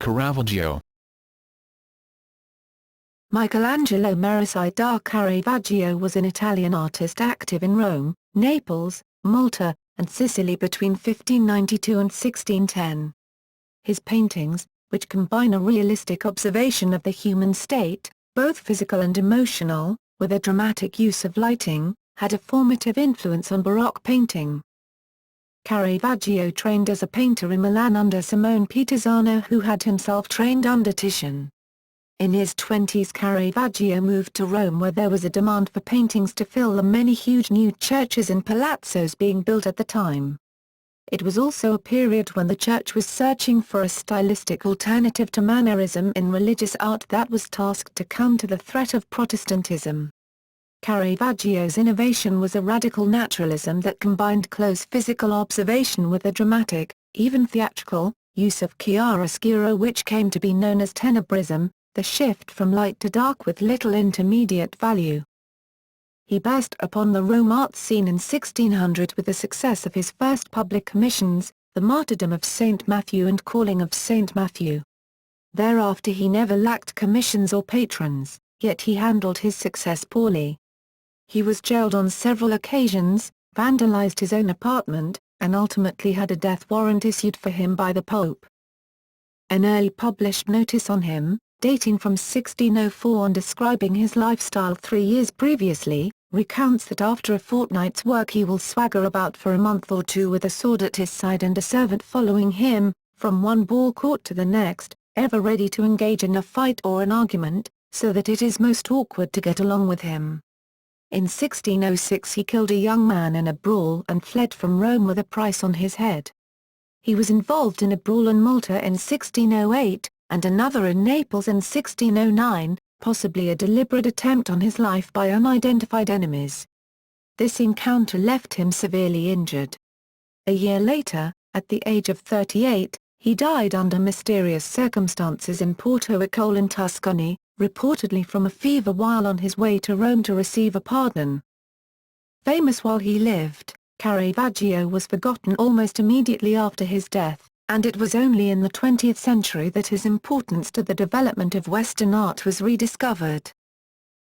Caravaggio. Michelangelo Merisi da Caravaggio was an Italian artist active in Rome, Naples, Malta, and Sicily between 1592 and 1610. His paintings, which combine a realistic observation of the human state, both physical and emotional, with a dramatic use of lighting, had a formative influence on Baroque painting. Caravaggio trained as a painter in Milan under Simone Pitizano, who had himself trained under Titian. In his 20s Caravaggio moved to Rome, where there was a demand for paintings to fill the many huge new churches and palazzos being built at the time. It was also a period when the church was searching for a stylistic alternative to mannerism in religious art that was tasked to counter the threat of Protestantism. Caravaggio's innovation was a radical naturalism that combined close physical observation with a dramatic, even theatrical, use of chiaroscuro, which came to be known as tenebrism, the shift from light to dark with little intermediate value. He burst upon the Rome art scene in 1600 with the success of his first public commissions, The Martyrdom of St. Matthew and Calling of St. Matthew. Thereafter he never lacked commissions or patrons, yet he handled his success poorly. He was jailed on several occasions, vandalized his own apartment, and ultimately had a death warrant issued for him by the Pope. An early published notice on him, dating from 1604 and describing his lifestyle 3 years previously, recounts that after a fortnight's work he will swagger about for a month or two with a sword at his side and a servant following him, from one ball court to the next, ever ready to engage in a fight or an argument, so that it is most awkward to get along with him. In 1606 he killed a young man in a brawl and fled from Rome with a price on his head. He was involved in a brawl in Malta in 1608, and another in Naples in 1609, possibly a deliberate attempt on his life by unidentified enemies. This encounter left him severely injured. A year later, at the age of 38, he died under mysterious circumstances in Porto Ecole in Tuscany, reportedly from a fever while on his way to Rome to receive a pardon. Famous while he lived, Caravaggio was forgotten almost immediately after his death, and it was only in the 20th century that his importance to the development of Western art was rediscovered.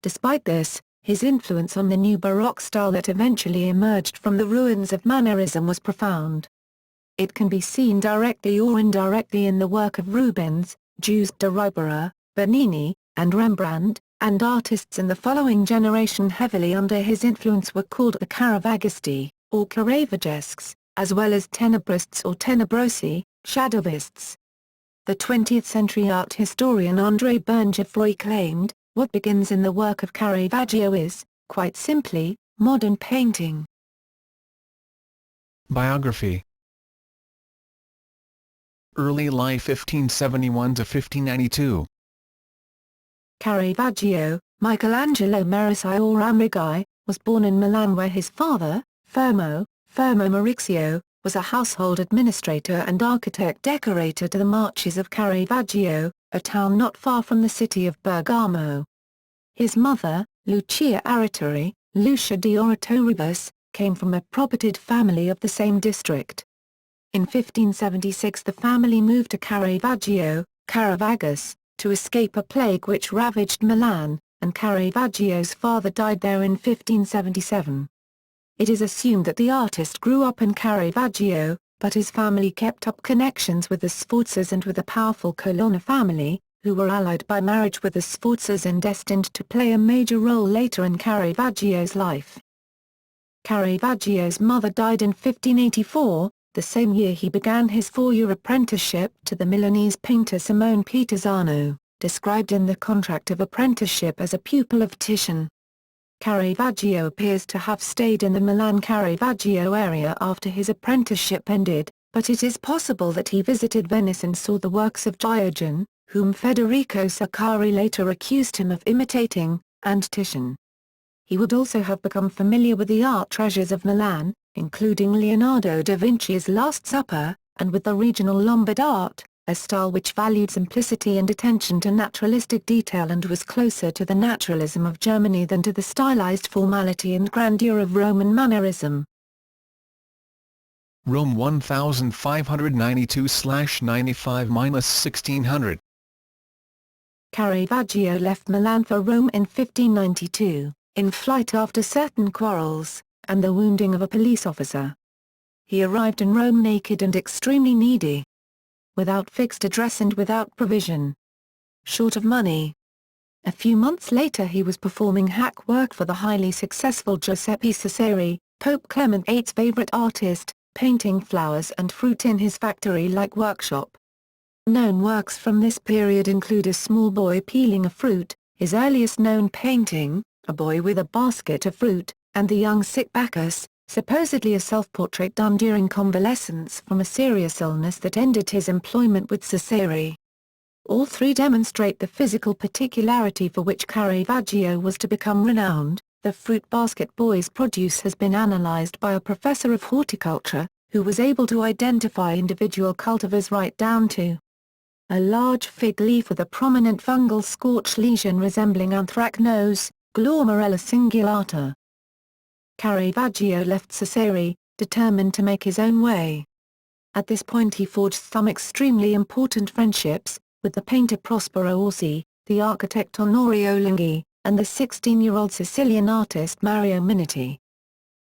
Despite this, his influence on the new Baroque style that eventually emerged from the ruins of Mannerism was profound. It can be seen directly or indirectly in the work of Rubens, Giuseppe de Ribera, Bernini, and Rembrandt, and artists in the following generation heavily under his influence were called the Caravaggisti, or Caravaggesques, as well as tenebrists or tenebrosi, shadowists. The 20th-century art historian André Berngeoffroy claimed, what begins in the work of Caravaggio is, quite simply, modern painting. Biography. Early life 1571 to 1592. Caravaggio, Michelangelo Merisi or Amerigai, was born in Milan where his father, Fermo Maurizio, was a household administrator and architect decorator to the Marches of Caravaggio, a town not far from the city of Bergamo. His mother, Lucia Aratori, Lucia di Oratoribus, came from a propertied family of the same district. In 1576 the family moved to Caravaggio, Caravaggus, to escape a plague which ravaged Milan, and Caravaggio's father died there in 1577. It is assumed that the artist grew up in Caravaggio, but his family kept up connections with the Sforzas and with the powerful Colonna family, who were allied by marriage with the Sforzas and destined to play a major role later in Caravaggio's life. Caravaggio's mother died in 1584, the same year he began his 4-year apprenticeship to the Milanese painter Simone Pitizano, described in the contract of apprenticeship as a pupil of Titian. Caravaggio appears to have stayed in the Milan-Caravaggio area after his apprenticeship ended, but it is possible that he visited Venice and saw the works of Diogenes, whom Federico Saccari later accused him of imitating, and Titian. He would also have become familiar with the art treasures of Milan, including Leonardo da Vinci's Last Supper, and with the regional Lombard art, a style which valued simplicity and attention to naturalistic detail and was closer to the naturalism of Germany than to the stylized formality and grandeur of Roman Mannerism. Rome 1592/95-1600. Caravaggio left Milan for Rome in 1592, in flight after certain quarrels, and the wounding of a police officer. He arrived in Rome naked and extremely needy. Without fixed address and without provision. Short of money. A few months later he was performing hack work for the highly successful Giuseppe Cesari, Pope Clement VIII's favorite artist, painting flowers and fruit in his factory-like workshop. Known works from this period include a small boy peeling a fruit, his earliest known painting, a boy with a basket of fruit, and the young sick Bacchus, supposedly a self-portrait done during convalescence from a serious illness that ended his employment with Cesari. All three demonstrate the physical particularity for which Caravaggio was to become renowned. The fruit basket boy's produce has been analyzed by a professor of horticulture, who was able to identify individual cultivars right down to a large fig leaf with a prominent fungal scorch lesion resembling anthracnose, Glomerella cingulata. Caravaggio left Cesari, determined to make his own way. At this point he forged some extremely important friendships, with the painter Prospero Orsi, the architect Onorio Linghi, and the 16-year-old Sicilian artist Mario Minetti.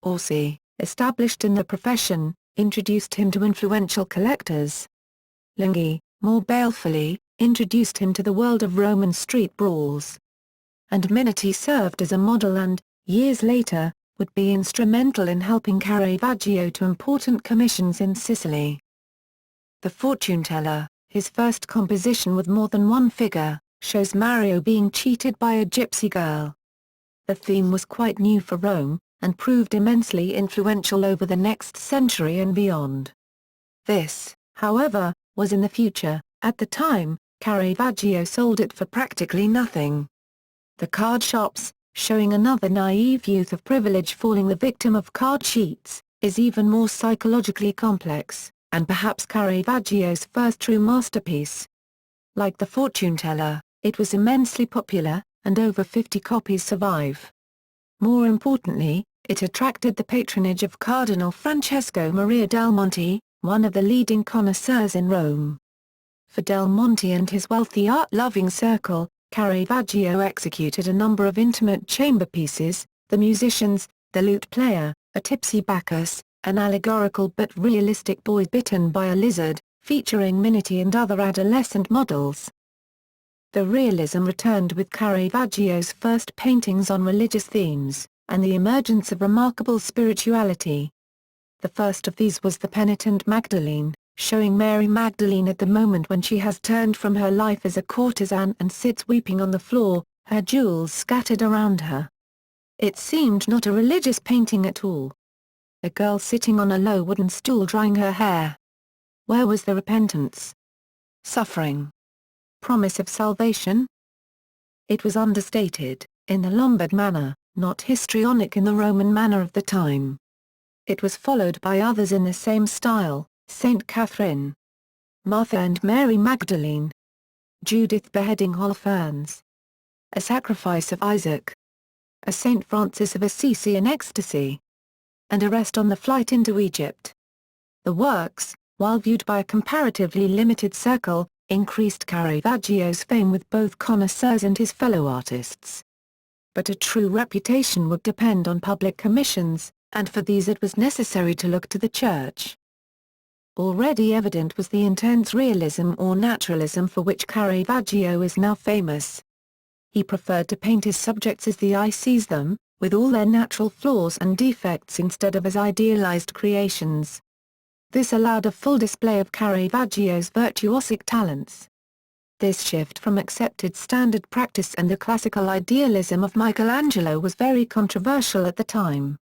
Orsi, established in the profession, introduced him to influential collectors. Linghi, more balefully, introduced him to the world of Roman street brawls. And Minetti served as a model and, years later, would be instrumental in helping Caravaggio to important commissions in Sicily. The Fortune Teller, his first composition with more than one figure, shows Mario being cheated by a gypsy girl. The theme was quite new for Rome, and proved immensely influential over the next century and beyond. This, however, was in the future. At the time, Caravaggio sold it for practically nothing. The card shops, showing another naive youth of privilege falling the victim of card cheats, is even more psychologically complex, and perhaps Caravaggio's first true masterpiece. Like The Fortune Teller, it was immensely popular, and over 50 copies survive. More importantly, it attracted the patronage of Cardinal Francesco Maria del Monte, one of the leading connoisseurs in Rome. For Del Monte and his wealthy art-loving circle, Caravaggio executed a number of intimate chamber pieces, The Musicians, The Lute Player, A Tipsy Bacchus, an allegorical but realistic boy bitten by a lizard, featuring Minetti and other adolescent models. The realism returned with Caravaggio's first paintings on religious themes, and the emergence of remarkable spirituality. The first of these was The Penitent Magdalene, showing Mary Magdalene at the moment when she has turned from her life as a courtesan and sits weeping on the floor, her jewels scattered around her. It seemed not a religious painting at all. A girl sitting on a low wooden stool drying her hair. Where was the repentance? Suffering? Promise of salvation? It was understated, in the Lombard manner, not histrionic in the Roman manner of the time. It was followed by others in the same style, Saint Catherine, Martha and Mary Magdalene, Judith beheading Holofernes, A Sacrifice of Isaac, A Saint Francis of Assisi in Ecstasy, and Arrest on the Flight into Egypt. The works, while viewed by a comparatively limited circle, increased Caravaggio's fame with both connoisseurs and his fellow artists. But a true reputation would depend on public commissions, and for these it was necessary to look to the church. Already evident was the intense realism or naturalism for which Caravaggio is now famous. He preferred to paint his subjects as the eye sees them, with all their natural flaws and defects instead of as idealized creations. This allowed a full display of Caravaggio's virtuosic talents. This shift from accepted standard practice and the classical idealism of Michelangelo was very controversial at the time.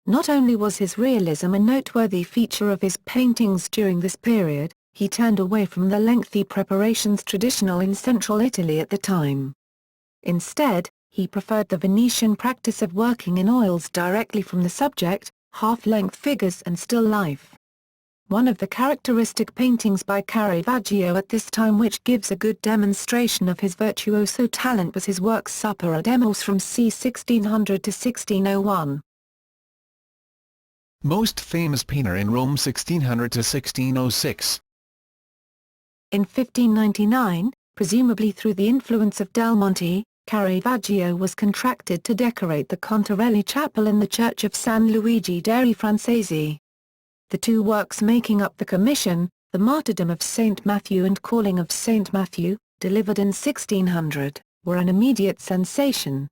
Not only was his realism a noteworthy feature of his paintings during this period, he turned away from the lengthy preparations traditional in central Italy at the time. Instead, he preferred the Venetian practice of working in oils directly from the subject, half-length figures and still life. One of the characteristic paintings by Caravaggio at this time which gives a good demonstration of his virtuoso talent was his work Supper ad Emos from c. 1600 to 1601. Most famous painter in Rome 1600 to 1606. In 1599, presumably through the influence of Del Monte, Caravaggio was contracted to decorate the Contarelli Chapel in the Church of San Luigi dei Francesi. The two works making up the commission, the Martyrdom of St. Matthew and Calling of St. Matthew, delivered in 1600, were an immediate sensation.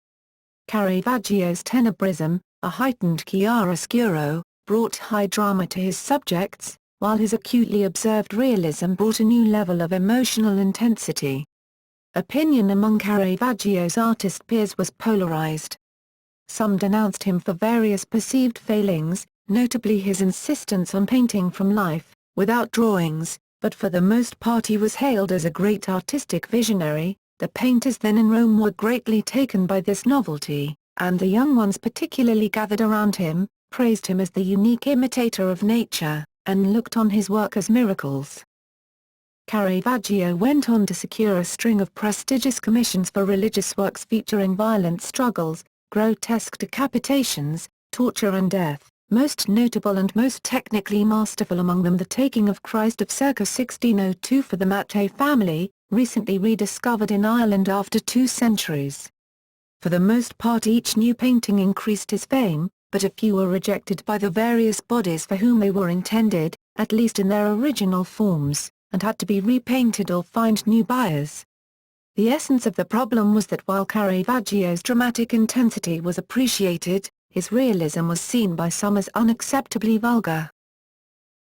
Caravaggio's tenebrism, a heightened chiaroscuro, brought high drama to his subjects, while his acutely observed realism brought a new level of emotional intensity. Opinion among Caravaggio's artist peers was polarized. Some denounced him for various perceived failings, notably his insistence on painting from life, without drawings, but for the most part he was hailed as a great artistic visionary. The painters then in Rome were greatly taken by this novelty, and the young ones particularly gathered around him, praised him as the unique imitator of nature, and looked on his work as miracles. Caravaggio went on to secure a string of prestigious commissions for religious works featuring violent struggles, grotesque decapitations, torture and death, most notable and most technically masterful among them the Taking of Christ of circa 1602 for the Mattei family, recently rediscovered in Ireland after 2 centuries. For the most part each new painting increased his fame, but a few were rejected by the various bodies for whom they were intended, at least in their original forms, and had to be repainted or find new buyers. The essence of the problem was that while Caravaggio's dramatic intensity was appreciated, his realism was seen by some as unacceptably vulgar.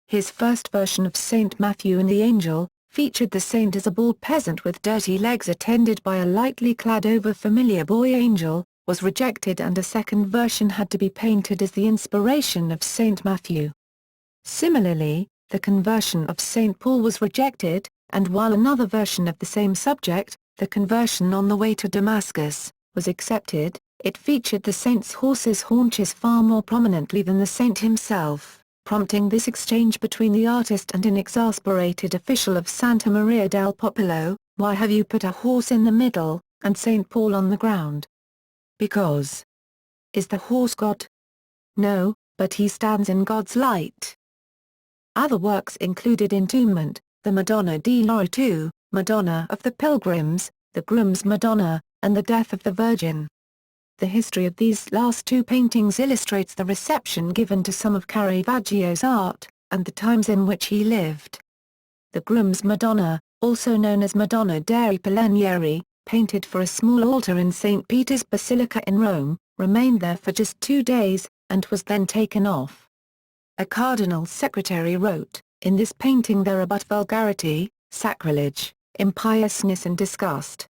His first version of St. Matthew and the Angel, featured the saint as a bald peasant with dirty legs attended by a lightly clad over-familiar boy angel, was rejected and a second version had to be painted as the inspiration of St. Matthew. Similarly, the conversion of St. Paul was rejected, and while another version of the same subject, the Conversion on the Way to Damascus, was accepted, it featured the saint's horse's haunches far more prominently than the saint himself, prompting this exchange between the artist and an exasperated official of Santa Maria del Popolo: "Why have you put a horse in the middle, and St. Paul on the ground? Because. Is the horse God? No, but he stands in God's light." Other works included Entombment, the Madonna di Loreto, Madonna of the Pilgrims, the Groom's Madonna, and the Death of the Virgin. The history of these last 2 paintings illustrates the reception given to some of Caravaggio's art, and the times in which he lived. The Groom's Madonna, also known as Madonna dei Pionieri, painted for a small altar in St. Peter's Basilica in Rome, remained there for just 2 days, and was then taken off. A cardinal secretary wrote, "In this painting there are but vulgarity, sacrilege, impiousness and disgust.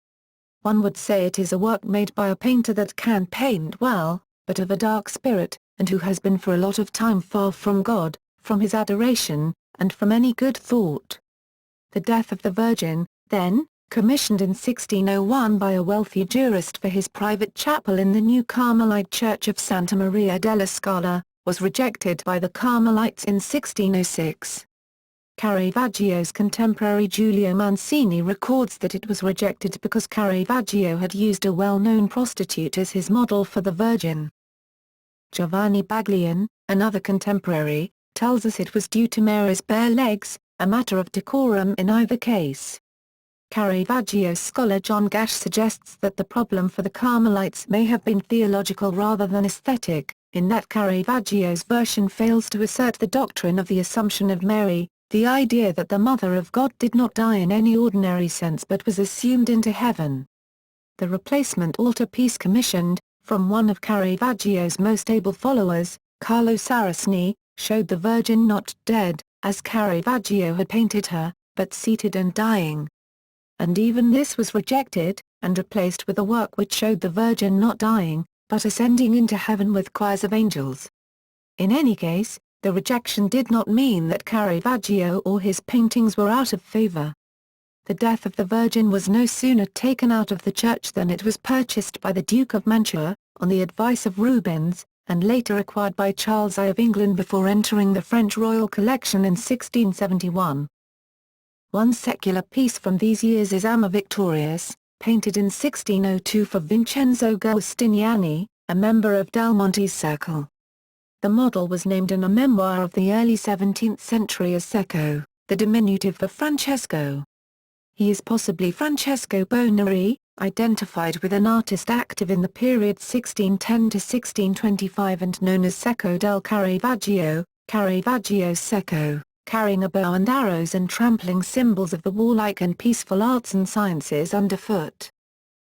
One would say it is a work made by a painter that can paint well, but of a dark spirit, and who has been for a lot of time far from God, from his adoration, and from any good thought." The Death of the Virgin, then, commissioned in 1601 by a wealthy jurist for his private chapel in the new Carmelite church of Santa Maria della Scala, was rejected by the Carmelites in 1606. Caravaggio's contemporary Giulio Mancini records that it was rejected because Caravaggio had used a well-known prostitute as his model for the Virgin. Giovanni Baglione, another contemporary, tells us it was due to Mary's bare legs, a matter of decorum in either case. Caravaggio scholar John Gash suggests that the problem for the Carmelites may have been theological rather than aesthetic, in that Caravaggio's version fails to assert the doctrine of the Assumption of Mary, the idea that the Mother of God did not die in any ordinary sense but was assumed into heaven. The replacement altarpiece commissioned, from one of Caravaggio's most able followers, Carlo Saraceni, showed the Virgin not dead, as Caravaggio had painted her, but seated and dying. And even this was rejected, and replaced with a work which showed the Virgin not dying, but ascending into heaven with choirs of angels. In any case, the rejection did not mean that Caravaggio or his paintings were out of favor. The Death of the Virgin was no sooner taken out of the church than it was purchased by the Duke of Mantua, on the advice of Rubens, and later acquired by Charles I of England before entering the French royal collection in 1671. One secular piece from these years is Ama Victorious, painted in 1602 for Vincenzo Giustiniani, a member of Del Monte's circle. The model was named in a memoir of the early 17th century as Cecco, the diminutive for Francesco. He is possibly Francesco Bonari, identified with an artist active in the period 1610 to 1625 and known as Cecco del Caravaggio, Caravaggio's Cecco, carrying a bow and arrows and trampling symbols of the warlike and peaceful arts and sciences underfoot.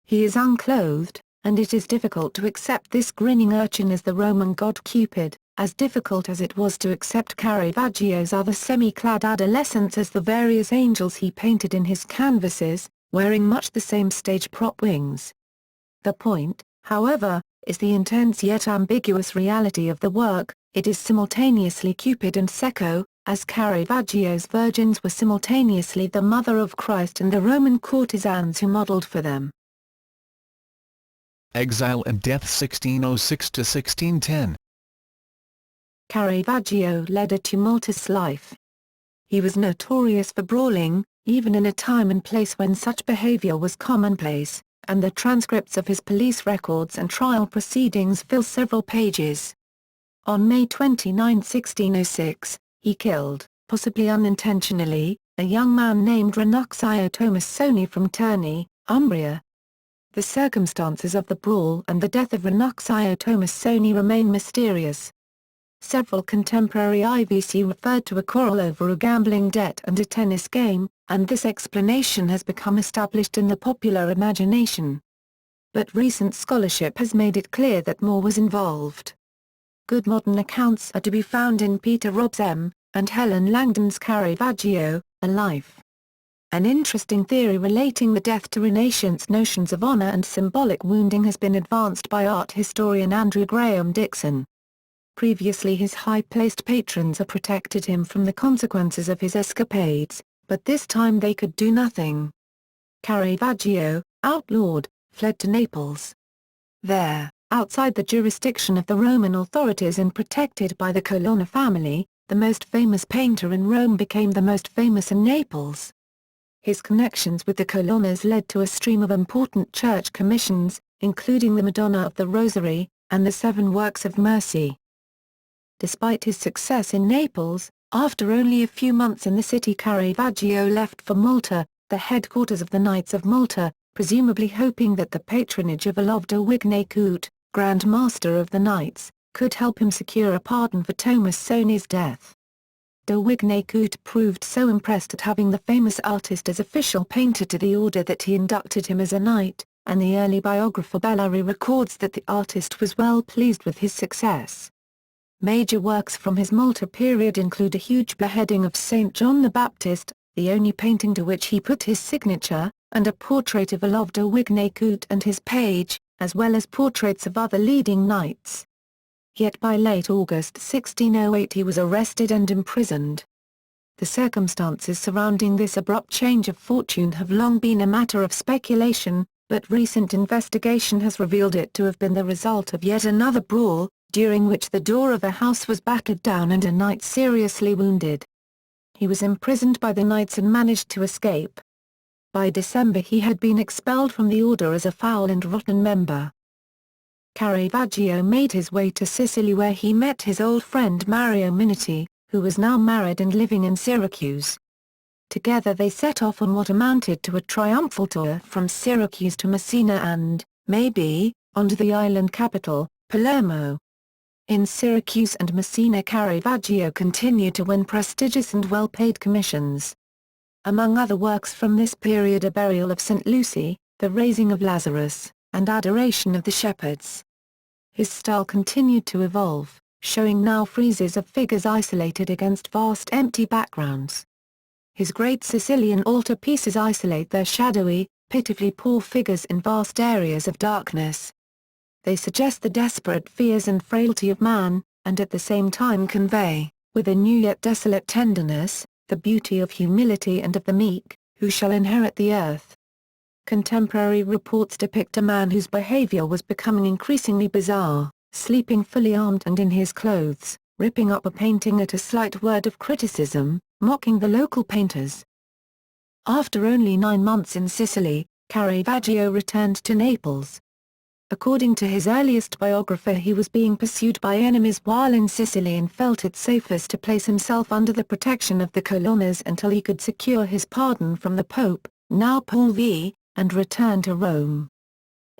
He is unclothed, and it is difficult to accept this grinning urchin as the Roman god Cupid, as difficult as it was to accept Caravaggio's other semi-clad adolescents as the various angels he painted in his canvases, wearing much the same stage prop wings. The point, however, is the intense yet ambiguous reality of the work. It is simultaneously Cupid and Cecco, as Caravaggio's virgins were simultaneously the mother of Christ and the Roman courtesans who modeled for them. Exile and death 1606 to 1610. Caravaggio led a tumultuous life. He was notorious for brawling, even in a time and place when such behavior was commonplace, and the transcripts of his police records and trial proceedings fill several pages. On May 29, 1606, he killed, possibly unintentionally, a young man named Ranuccio Tomassoni from Terni, Umbria. The circumstances of the brawl and the death of Ranuccio Tomassoni remain mysterious. Several contemporary IVC referred to a quarrel over a gambling debt and a tennis game, and this explanation has become established in the popular imagination. But recent scholarship has made it clear that more was involved. Good modern accounts are to be found in Peter Rob's M. and Helen Langdon's Caravaggio, A Life. An interesting theory relating the death to Renaissance notions of honor and symbolic wounding has been advanced by art historian Andrew Graham Dixon. Previously his high-placed patrons had protected him from the consequences of his escapades, but this time they could do nothing. Caravaggio, outlawed, fled to Naples. There, outside the jurisdiction of the Roman authorities and protected by the Colonna family, the most famous painter in Rome became the most famous in Naples. His connections with the Colonnas led to a stream of important church commissions, including the Madonna of the Rosary, and the Seven Works of Mercy. Despite his success in Naples, after only a few months in the city Caravaggio left for Malta, the headquarters of the Knights of Malta, presumably hoping that the patronage of Olov de Wignacourt, Grand Master of the Knights, could help him secure a pardon for Tomassoni's death. De Wignacourt proved so impressed at having the famous artist as official painter to the order that he inducted him as a knight, and the early biographer Bellari records that the artist was well pleased with his success. Major works from his Malta period include a huge beheading of St. John the Baptist, the only painting to which he put his signature, and a portrait of Olov de Wignacourt and his page, as well as portraits of other leading knights. Yet by late August 1608 he was arrested and imprisoned. The circumstances surrounding this abrupt change of fortune have long been a matter of speculation, but recent investigation has revealed it to have been the result of yet another brawl, during which the door of a house was battered down and a knight seriously wounded. He was imprisoned by the knights and managed to escape. By December he had been expelled from the order as a foul and rotten member. Caravaggio made his way to Sicily where he met his old friend Mario Minetti, who was now married and living in Syracuse. Together they set off on what amounted to a triumphal tour from Syracuse to Messina and, maybe, onto the island capital, Palermo. In Syracuse and Messina Caravaggio continued to win prestigious and well-paid commissions. Among other works from this period are Burial of St. Lucy, The Raising of Lazarus, and Adoration of the Shepherds. His style continued to evolve, showing now friezes of figures isolated against vast empty backgrounds. His great Sicilian altarpieces isolate their shadowy, pitifully poor figures in vast areas of darkness. They suggest the desperate fears and frailty of man, and at the same time convey, with a new yet desolate tenderness, the beauty of humility and of the meek, who shall inherit the earth. Contemporary reports depict a man whose behavior was becoming increasingly bizarre, sleeping fully armed and in his clothes, ripping up a painting at a slight word of criticism, mocking the local painters. After only 9 months in Sicily, Caravaggio returned to Naples. According to his earliest biographer, he was being pursued by enemies while in Sicily and felt it safest to place himself under the protection of the colonners until he could secure his pardon from the Pope, now Paul V, and return to Rome.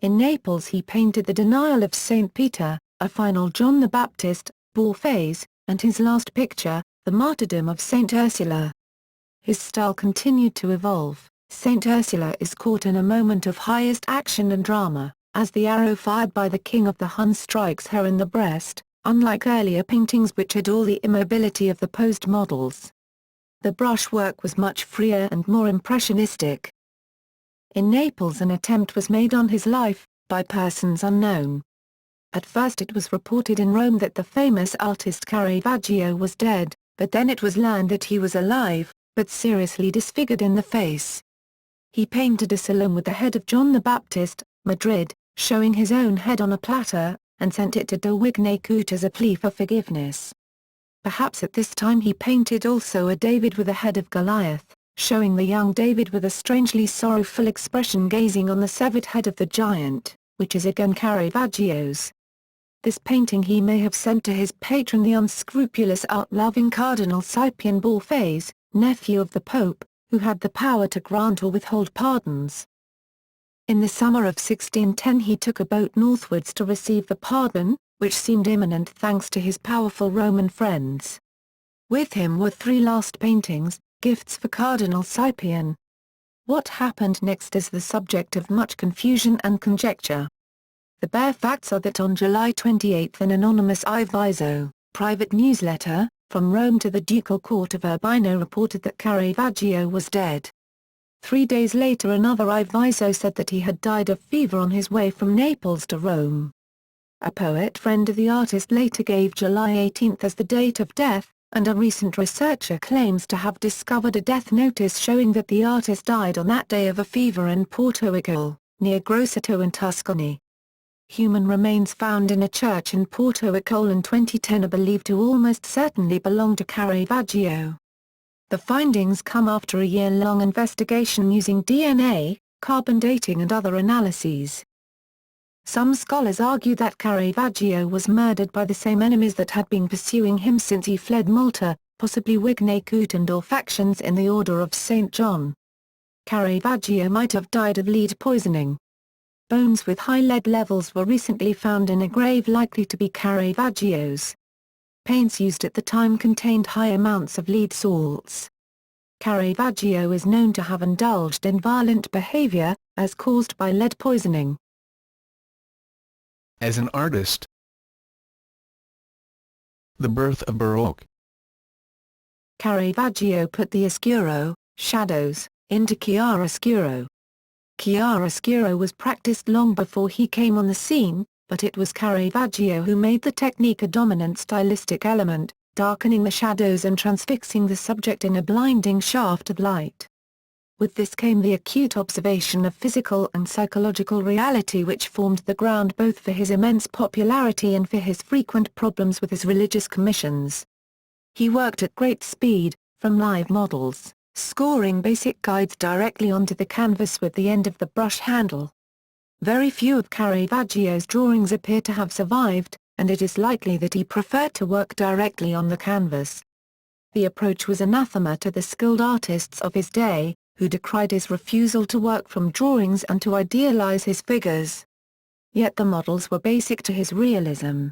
In Naples he painted the Denial of St. Peter, a final John the Baptist, Borghese, and his last picture, the Martyrdom of St. Ursula. His style continued to evolve. St. Ursula is caught in a moment of highest action and drama, as the arrow fired by the king of the Huns strikes her in the breast, unlike earlier paintings which had all the immobility of the posed models. The brushwork was much freer and more impressionistic. In Naples an attempt was made on his life, by persons unknown. At first it was reported in Rome that the famous artist Caravaggio was dead, but then it was learned that he was alive, but seriously disfigured in the face. He painted a Salome with the head of John the Baptist, Madrid, showing his own head on a platter, and sent it to De Wignacourt as a plea for forgiveness. Perhaps at this time he painted also a David with the head of Goliath, showing the young David with a strangely sorrowful expression gazing on the severed head of the giant, which is again Caravaggio's. This painting he may have sent to his patron the unscrupulous art-loving Cardinal Scipion Borghese, nephew of the Pope, who had the power to grant or withhold pardons. In the summer of 1610 he took a boat northwards to receive the pardon, which seemed imminent thanks to his powerful Roman friends. With him were 3 last paintings, gifts for Cardinal Scipion. What happened next is the subject of much confusion and conjecture. The bare facts are that on July 28 an anonymous Avviso, private newsletter, from Rome to the Ducal Court of Urbino reported that Caravaggio was dead. 3 days later another Avviso said that he had died of fever on his way from Naples to Rome. A poet friend of the artist later gave July 18 as the date of death, and a recent researcher claims to have discovered a death notice showing that the artist died on that day of a fever in Porto Icole, near Grosseto in Tuscany. Human remains found in a church in Porto Icole in 2010 are believed to almost certainly belong to Caravaggio. The findings come after a year-long investigation using DNA, carbon dating and other analyses. Some scholars argue that Caravaggio was murdered by the same enemies that had been pursuing him since he fled Malta, possibly Wignacourt and or factions in the Order of St. John. Caravaggio might have died of lead poisoning. Bones with high lead levels were recently found in a grave likely to be Caravaggio's. Paints used at the time contained high amounts of lead salts. Caravaggio is known to have indulged in violent behavior, as caused by lead poisoning. As an artist. The birth of Baroque. Caravaggio put the oscuro, shadows, into chiaroscuro. Chiaroscuro was practiced long before he came on the scene, but it was Caravaggio who made the technique a dominant stylistic element, darkening the shadows and transfixing the subject in a blinding shaft of light. With this came the acute observation of physical and psychological reality which formed the ground both for his immense popularity and for his frequent problems with his religious commissions. He worked at great speed, from live models, scoring basic guides directly onto the canvas with the end of the brush handle. Very few of Caravaggio's drawings appear to have survived, and it is likely that he preferred to work directly on the canvas. The approach was anathema to the skilled artists of his day, who decried his refusal to work from drawings and to idealize his figures. Yet the models were basic to his realism.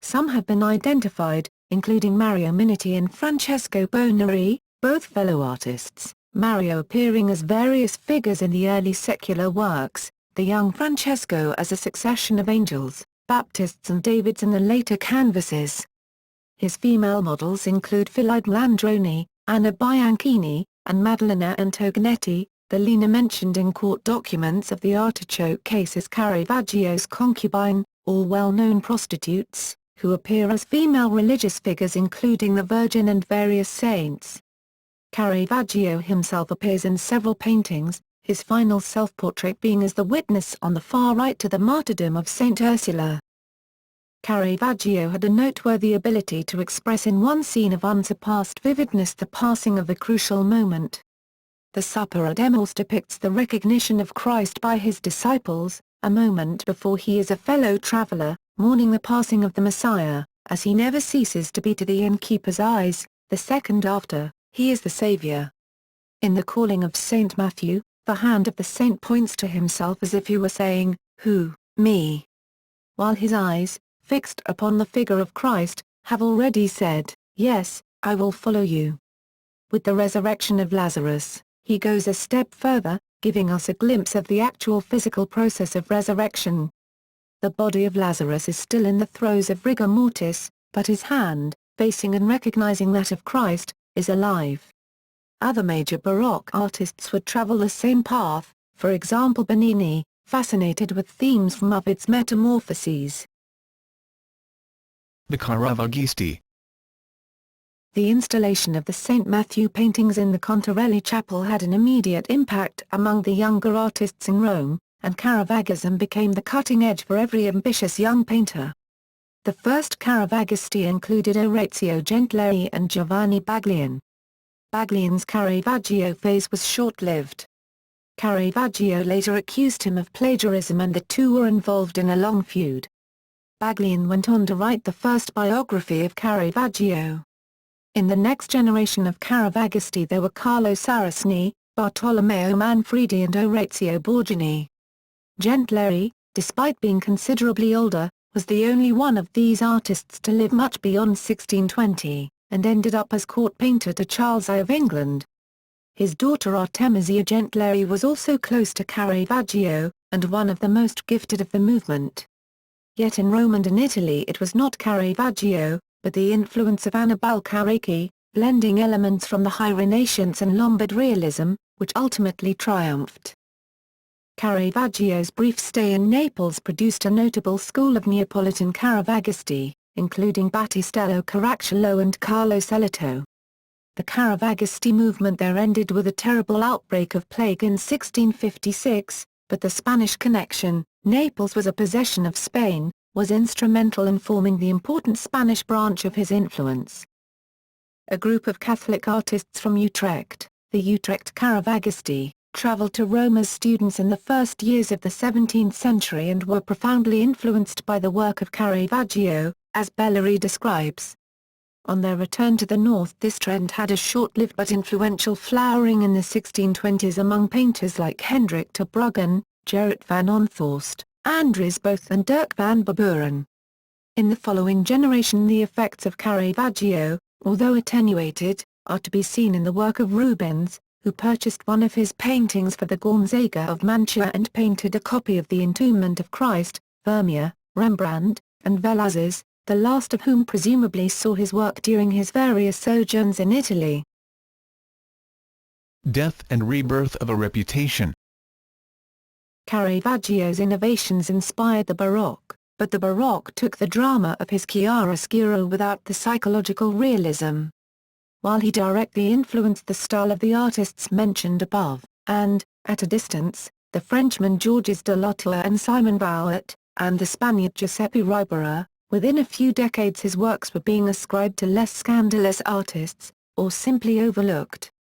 Some have been identified, including Mario Minetti and Francesco Bonari, both fellow artists, Mario appearing as various figures in the early secular works, the young Francesco as a succession of angels, Baptists and Davids in the later canvases. His female models include Philide Landroni, Anna Bianchini, and Maddalena Antonetti. The Lena mentioned in court documents of the Artichoke case as Caravaggio's concubine, all well-known prostitutes, who appear as female religious figures including the Virgin and various saints. Caravaggio himself appears in several paintings, his final self-portrait being as the witness on the far right to the Martyrdom of St. Ursula. Caravaggio had a noteworthy ability to express in one scene of unsurpassed vividness the passing of a crucial moment. The Supper at Emmaus depicts the recognition of Christ by his disciples, a moment before he is a fellow traveler, mourning the passing of the Messiah, as he never ceases to be to the innkeeper's eyes, the second after, he is the Saviour. In the calling of St. Matthew, the hand of the saint points to himself as if he were saying, "Who, me?" While his eyes, fixed upon the figure of Christ, have already said, "Yes, I will follow you." With the resurrection of Lazarus, he goes a step further, giving us a glimpse of the actual physical process of resurrection. The body of Lazarus is still in the throes of rigor mortis, but his hand, facing and recognizing that of Christ, is alive. Other major Baroque artists would travel the same path, for example Bernini, fascinated with themes from Ovid's Metamorphoses. The Caravaggisti. The installation of the St. Matthew paintings in the Contarelli Chapel had an immediate impact among the younger artists in Rome, and Caravaggism became the cutting edge for every ambitious young painter. The first Caravaggisti included Orazio Gentleri and Giovanni Baglione. Baglione's Caravaggio phase was short-lived. Caravaggio later accused him of plagiarism and the two were involved in a long feud. Baglione went on to write the first biography of Caravaggio. In the next generation of Caravaggisti there were Carlo Saraceni, Bartolomeo Manfredi and Orazio Borghini. Gentleri, despite being considerably older, was the only one of these artists to live much beyond 1620, and ended up as court painter to Charles I of England. His daughter Artemisia Gentleri was also close to Caravaggio, and one of the most gifted of the movement. Yet in Rome and in Italy it was not Caravaggio, but the influence of Annibale Carracci, blending elements from the High Renaissance and Lombard realism, which ultimately triumphed. Caravaggio's brief stay in Naples produced a notable school of Neapolitan Caravaggisti, including Battistello Caracciolo and Carlo Sellito. The Caravaggisti movement there ended with a terrible outbreak of plague in 1656, but the Spanish connection, Naples was a possession of Spain, was instrumental in forming the important Spanish branch of his influence. A group of Catholic artists from Utrecht, the Utrecht Caravaggisti, traveled to Rome as students in the first years of the 17th century and were profoundly influenced by the work of Caravaggio, as Bellari describes. On their return to the north this trend had a short-lived but influential flowering in the 1620s among painters like Hendrik ter Bruggen, Gerrit van Onthorst, Andries Booth and Dirk van Baburen. In the following generation the effects of Caravaggio, although attenuated, are to be seen in the work of Rubens, who purchased one of his paintings for the Gonzaga of Mantua and painted a copy of the Entombment of Christ, Vermeer, Rembrandt, and Velázquez, the last of whom presumably saw his work during his various sojourns in Italy. Death and rebirth of a reputation. Caravaggio's innovations inspired the Baroque, but the Baroque took the drama of his chiaroscuro without the psychological realism. While he directly influenced the style of the artists mentioned above, and, at a distance, the Frenchmen Georges de Lautour and Simon Bouet, and the Spaniard Giuseppe Ribera, within a few decades his works were being ascribed to less scandalous artists, or simply overlooked.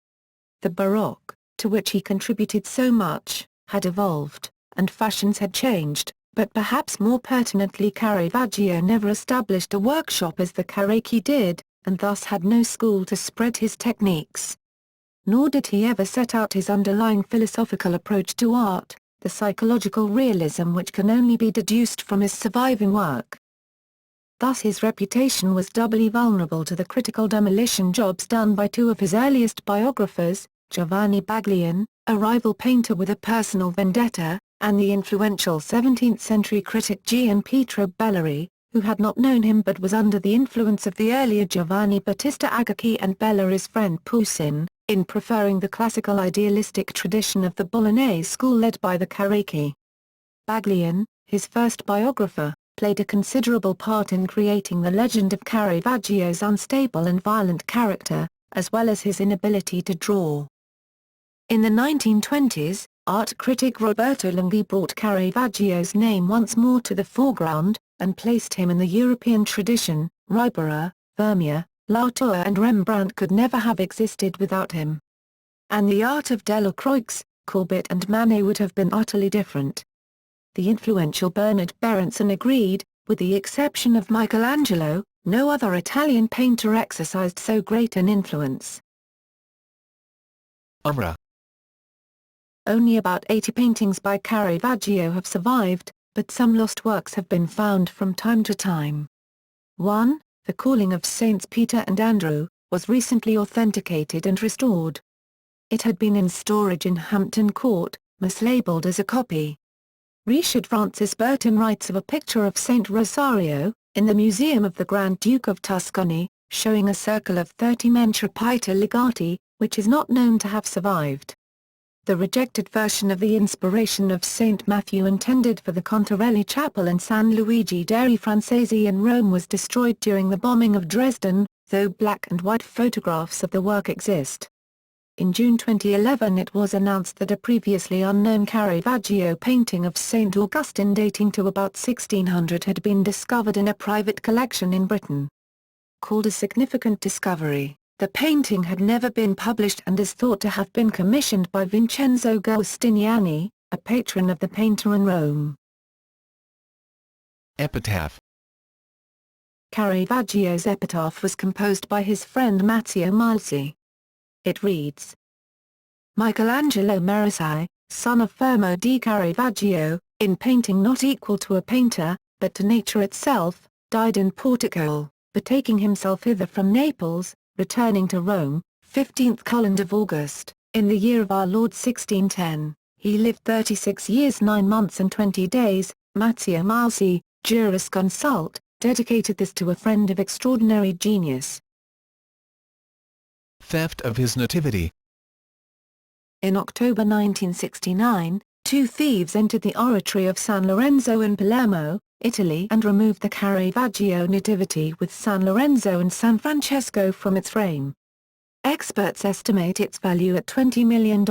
The Baroque, to which he contributed so much, had evolved, and fashions had changed, but perhaps more pertinently Caravaggio never established a workshop as the Carracci did, and thus had no school to spread his techniques. Nor did he ever set out his underlying philosophical approach to art, the psychological realism which can only be deduced from his surviving work. Thus his reputation was doubly vulnerable to the critical demolition jobs done by two of his earliest biographers, Giovanni Baglione, a rival painter with a personal vendetta, and the influential 17th-century critic Gian Pietro Bellari, who had not known him but was under the influence of the earlier Giovanni Battista Agacchi and Bellari's friend Poussin, in preferring the classical idealistic tradition of the Bolognese school led by the Carracci. Baglione, his first biographer, played a considerable part in creating the legend of Caravaggio's unstable and violent character, as well as his inability to draw. In the 1920s, art critic Roberto Longhi brought Caravaggio's name once more to the foreground, and placed him in the European tradition. Ribera, Vermeer, Lautour and Rembrandt could never have existed without him. And the art of Delacroix, Courbet and Manet would have been utterly different. The influential Bernard Berenson agreed, with the exception of Michelangelo, no other Italian painter exercised so great an influence. Oeuvre. Only about 80 paintings by Caravaggio have survived, but some lost works have been found from time to time. 1. The Calling of Saints Peter and Andrew, was recently authenticated and restored. It had been in storage in Hampton Court, mislabeled as a copy. Richard Francis Burton writes of a picture of Saint Rosario, in the Museum of the Grand Duke of Tuscany, showing a circle of 30 men tripita legati, which is not known to have survived. The rejected version of the Inspiration of Saint Matthew intended for the Contarelli Chapel in San Luigi dei Francesi in Rome was destroyed during the bombing of Dresden, though black and white photographs of the work exist. In June 2011 it was announced that a previously unknown Caravaggio painting of St. Augustine dating to about 1600 had been discovered in a private collection in Britain. Called a significant discovery, the painting had never been published and is thought to have been commissioned by Vincenzo Giustiniani, a patron of the painter in Rome. Epitaph. Caravaggio's epitaph was composed by his friend Matteo Malsi. It reads: Michelangelo Merisi, son of Fermo di Caravaggio, in painting not equal to a painter, but to nature itself, died in Portico, betaking himself hither from Naples, returning to Rome, 15th Colond of August, in the year of our Lord 1610. He lived 36 years 9 months and 20 days. Matteo Malsi, jurisconsult, dedicated this to a friend of extraordinary genius. Theft of his nativity. In October 1969, 2 thieves entered the oratory of San Lorenzo in Palermo, Italy and removed the Caravaggio Nativity with San Lorenzo and San Francesco from its frame. Experts estimate its value at $20 million.